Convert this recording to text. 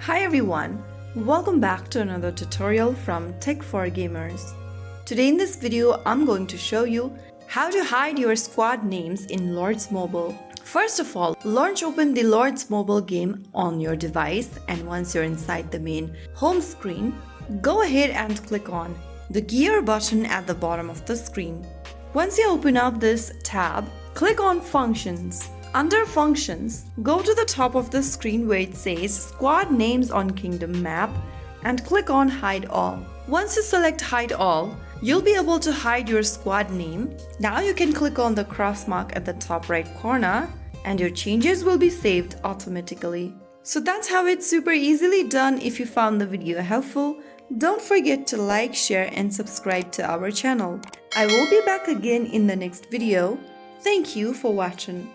Hi everyone, welcome back to another tutorial from Tech for Gamers. Today in this video, I'm going to show you how to hide your squad names in Lords Mobile. First of all, launch open the Lords Mobile game on your device, and once you're inside the main home screen, go ahead and click on the gear button at the bottom of the screen. Once you open up this tab, click on Functions. Under Functions, go to the top of the screen where it says Squad Names on Kingdom Map and click on Hide All. Once you select Hide All, you'll be able to hide your squad name. Now you can click on the cross mark at the top right corner and your changes will be saved automatically. So that's how it's super easily done. If you found the video helpful, don't forget to like, share and subscribe to our channel. I will be back again in the next video. Thank you for watching.